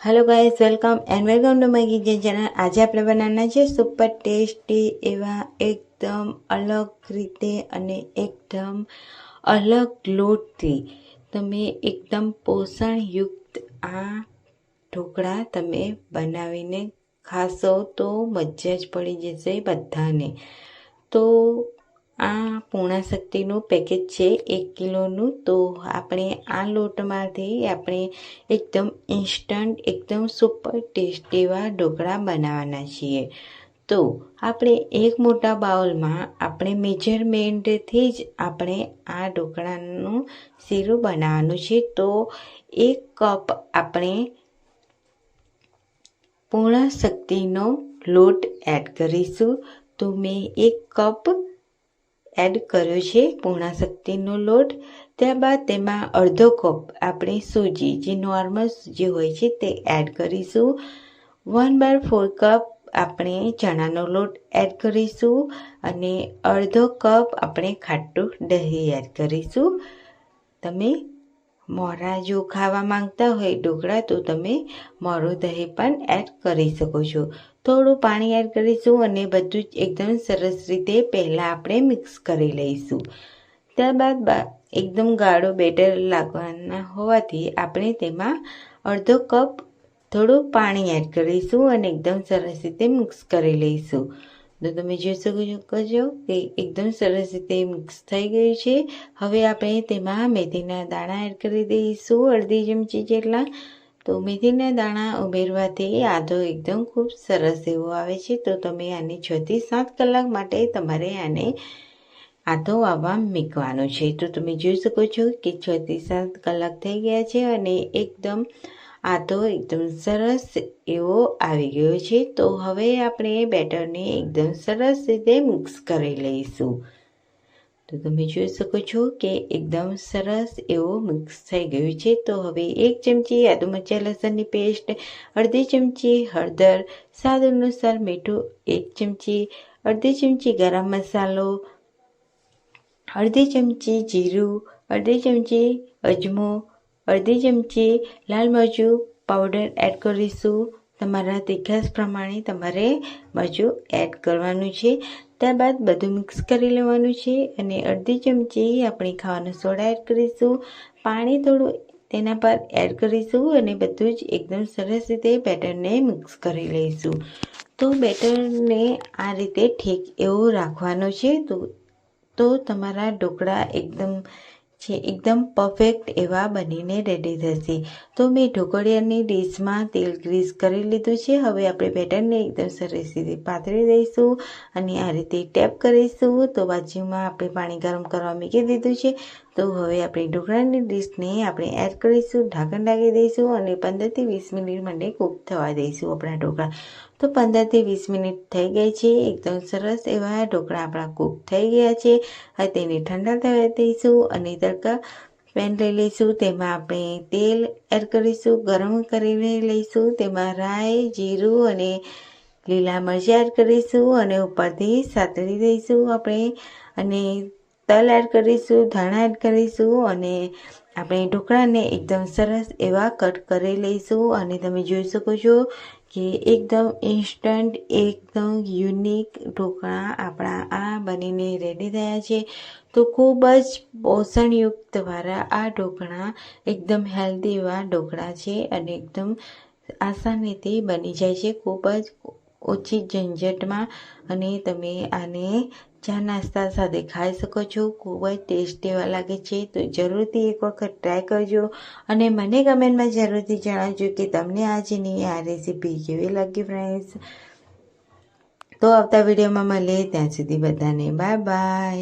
Hello guys, welcome to my kitchen channel. आज આપણે બનાવવાના છે સુપર ટેસ્ટી એવા એકદમ અલગ રીતે અને એકદમ અલગ લોટથી તમે એકદમ પોષણયુક્ત આ ઢોકળા તમે બનાવીને ખાશો તો મજા જ પડી જશે બધાને। તો આ પૂર્ણા શક્તિનું પેકેજ છે 1 કિલોનું। તો આપણે આ લોટમાંથી આપણે એકદમ ઇન્સ્ટન્ટ એકદમ સુપર ટેસ્ટી એવા ઢોકળા બનાવવાના છીએ। તો આપણે એક મોટા બાઉલમાં આપણે મેજરમેન્ટથી જ આપણે આ ઢોકળાનું શીરું બનાવવાનું છે। તો 1 કપ આપણે પૂર્ણા શક્તિનો લોટ એડ કરીશું। તો મેં 1 કપ એડ કર્યો છે પૂર્ણા શક્તિનો લોટ। ત્યારબાદ તેમાં અડધો કપ આપણે સૂજી, જે નોર્મલ સૂજી હોય છે તે એડ કરીશું। 1/4 કપ આપણે ચણાનો લોટ એડ કરીશું અને અડધો કપ આપણે ખાટું દહીં એડ કરીશું। તમે મોરા જો ખાવા માંગતા હોય ઢોકળા તો તમે મોરું દહીં પણ એડ કરી શકો છો। થોડું પાણી એડ કરીશું અને બધું જ એકદમ સરસ રીતે પહેલાં આપણે મિક્સ કરી લઈશું। ત્યારબાદ એકદમ ગાઢો બેટર લાગવાના હોવાથી આપણે તેમાં અડધો કપ થોડું પાણી એડ કરીશું અને એકદમ સરસ રીતે મિક્સ કરી લઈશું। તો તમે જોઈ શકો છો કે એકદમ સરસ રીતે મિક્સ થઈ ગયું છે। હવે આપણે તેમાં મેથીના દાણા એડ કરી દઈશું, અડધી ચમચી જેટલા। તો મેથીના દાણા ઉમેરવાથી આદો એકદમ ખૂબ સરસ એવો આવે છે। તો તમે આને 6 થી 7 કલાક માટે તમારે આને આદો આવવા મૂકવાનું છે। તો તમે જોઈ શકો છો કે 6 થી 7 કલાક થઈ ગયા છે અને એકદમ આદો એકદમ સરસ એવો આવી ગયો છે। તો હવે આપણે બેટરને એકદમ સરસ રીતે મિક્સ કરી લઈશું। તો તમે જોઈ શકો છો કે એકદમ સરસ એવો મિક્સ થઈ ગયું છે। તો હવે 1 ચમચી આદુ મરચાં લસણની પેસ્ટ, અડધી ચમચી હળદર, સ્વાદ અનુસાર મીઠું 1 ચમચી, અડધી ચમચી ગરમ મસાલો, અડધી ચમચી જીરું, અડધી ચમચી અજમો, અડધી ચમચી લાલ મરચું પાવડર એડ કરીશું। તમારા તીખાશ પ્રમાણે તમારે મરચું એડ કરવાનું છે। ત્યારબાદ બધું મિક્સ કરી લેવાનું છે અને અડધી ચમચી આપણે ખાવાનો સોડા એડ કરીશું, પાણી થોડું તેના પર એડ કરીશું અને બધું જ એકદમ સરસ રીતે બેટરને મિક્સ કરી લઈશું। તો બેટરને આ રીતે ઠીક એવું રાખવાનું છે। તો તમારા ઢોકળા એકદમ પરફેક્ટ એવા બનીને રેડી થશે। તો મેં ઢોકળિયાની ડીશમાં તેલ ગ્રીસ કરી લીધું છે। હવે આપણે બેટરને એકદમ સરસ રીતે પાથરી દઈશું અને આ રીતે ટેપ કરીશું। તો બાજુમાં આપણે પાણી ગરમ કરવા મૂકી દીધું છે। તો હવે આપણે ઢોકળાની ડીશને આપણે એડ કરીશું, ઢાંકણ ઢાંકી દઈશું અને 15 થી 20 મિનિટ માટે કૂક થવા દઈશું આપણા ઢોકળા। તો 15 થી 20 મિનિટ થઈ ગઈ છે, એકદમ સરસ એવા ઢોકળા આપણા કૂક થઈ ગયા છે। હવે તેને ઠંડા થવા દઈશું અને તડકા પેન લઈ લઈશું, તેમાં આપણે તેલ એડ કરીશું, ગરમ કરીને લઈશું, તેમાં રાઈ, જીરું અને લીલા મરચાં એડ કરીશું અને ઉપરથી સાતળી દઈશું આપણે અને તલ એડ કરીશું, ધાણા એડ કરીશું અને આપણે ઢોકળાને એકદમ સરસ એવા કટ કરી લઈશું। અને તમે જોઈ શકો છો કે એકદમ ઇન્સ્ટન્ટ એકદમ યુનિક ઢોકળા આપણા આ બનીને રેડી થયા છે। તો ખૂબ જ પોષણયુક્ત વાળા આ ઢોકળા એકદમ હેલ્ધી એવા ઢોકળા છે અને એકદમ આસાનીથી બની જાય છે, ખૂબ જ ઓછી ઝંઝટમાં। અને તમે આને ચા નાસ્તા સાથે ખાઈ શકો છો, ખૂબ જ ટેસ્ટી એવા લાગે છે। તો જરૂરથી એક વખત ટ્રાય કરજો અને મને કમેન્ટમાં જરૂરથી જણાવજો કે તમને આજની આ રેસીપી કેવી લાગી ફ્રેન્ડ્સ। તો આવતા વિડીયોમાં મળીએ, ત્યાં સુધી બધાને બાય બાય।